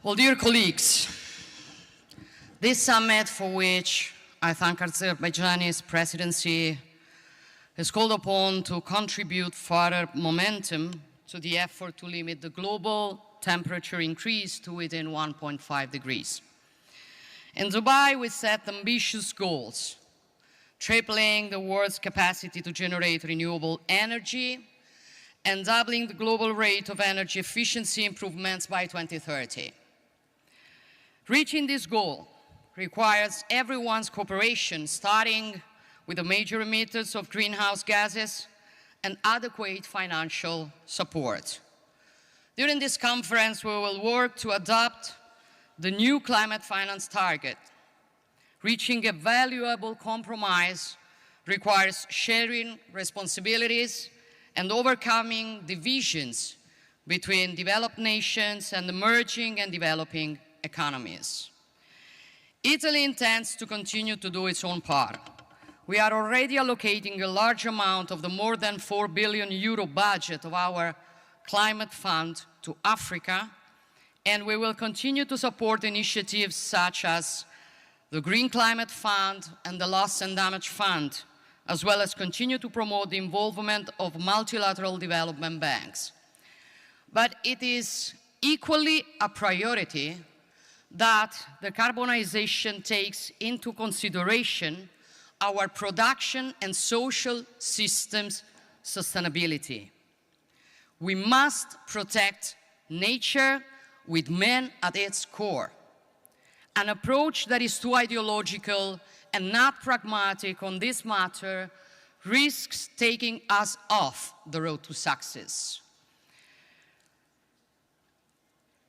Well, dear colleagues, this summit, for which I thank Azerbaijan's presidency, is called upon to contribute further momentum to the effort to limit the global temperature increase to within 1.5 degrees. In Dubai, we set ambitious goals, tripling the world's capacity to generate renewable energy and doubling the global rate of energy efficiency improvements by 2030. Reaching this goal requires everyone's cooperation, starting with the major emitters of greenhouse gases and adequate financial support. During this conference, we will work to adopt the new climate finance target. Reaching a valuable compromise requires sharing responsibilities and overcoming divisions between developed nations and emerging and developing economies. Italy intends to continue to do its own part. We are already allocating a large amount of the more than €4 billion budget of our climate fund to Africa, and we will continue to support initiatives such as the Green Climate Fund and the Loss and Damage Fund, as well as continue to promote the involvement of multilateral development banks. But it is equally a priority that the decarbonization takes into consideration our production and social systems sustainability. We must protect nature with man at its core. An approach that is too ideological and not pragmatic on this matter risks taking us off the road to success.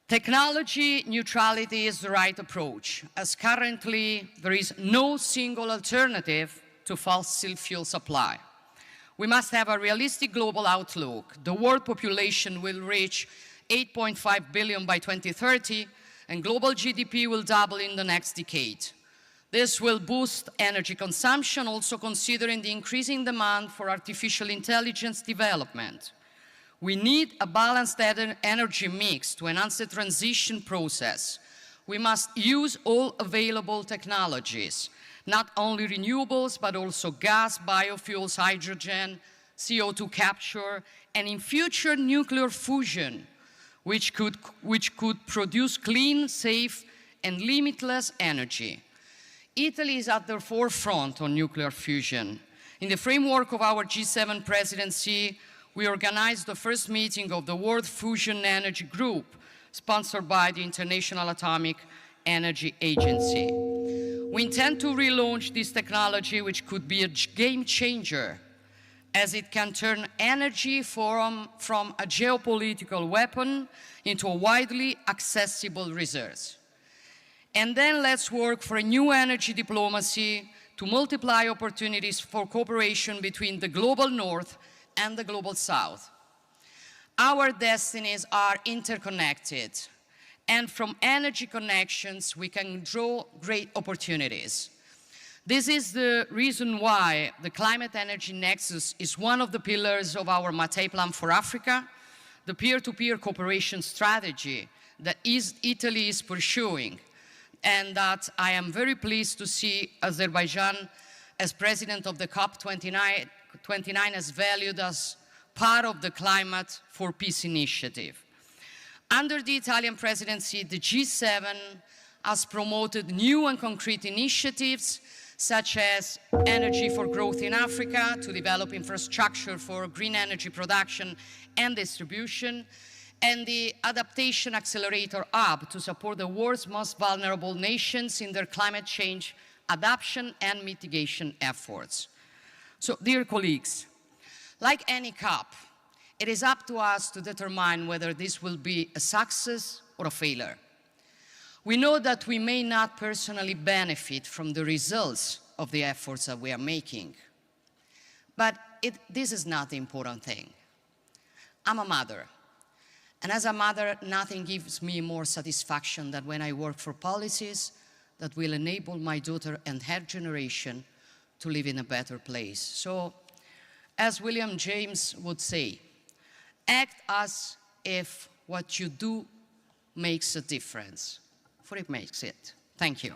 Technology neutrality is the right approach, as currently there is no single alternative to fossil fuel supply. We must have a realistic global outlook. The world population will reach 8.5 billion by 2030, and global GDP will double in the next decade. This will boost energy consumption, also considering the increasing demand for artificial intelligence development. We need a balanced energy mix to enhance the transition process. We must use all available technologies, not only renewables, but also gas, biofuels, hydrogen, CO2 capture, and in future nuclear fusion, which could produce clean, safe, and limitless energy. Italy is at the forefront on nuclear fusion. In the framework of our G7 presidency, we organized the first meeting of the World Fusion Energy Group, sponsored by the International Atomic Energy Agency. We intend to relaunch this technology, which could be a game changer, as it can turn energy from a geopolitical weapon into a widely accessible resource. And then let's work for a new energy diplomacy to multiply opportunities for cooperation between the global north and the global south. Our destinies are interconnected, and from energy connections we can draw great opportunities. This is the reason why the Climate Energy Nexus is one of the pillars of our Mattei Plan for Africa, the peer-to-peer cooperation strategy that Italy is pursuing, and that I am very pleased to see Azerbaijan as president of the COP29 as valued as part of the Climate for Peace initiative. Under the Italian presidency, the G7 has promoted new and concrete initiatives such as Energy for Growth in Africa to develop infrastructure for green energy production and distribution, and the Adaptation Accelerator Hub to support the world's most vulnerable nations in their climate change adaptation and mitigation efforts. So, dear colleagues, like any COP, it is up to us to determine whether this will be a success or a failure. We know that we may not personally benefit from the results of the efforts that we are making, but this is not the important thing. I'm a mother, and as a mother, nothing gives me more satisfaction than when I work for policies that will enable my daughter and her generation to live in a better place. So, as William James would say, act as if what you do makes a difference, for it makes it. Thank you.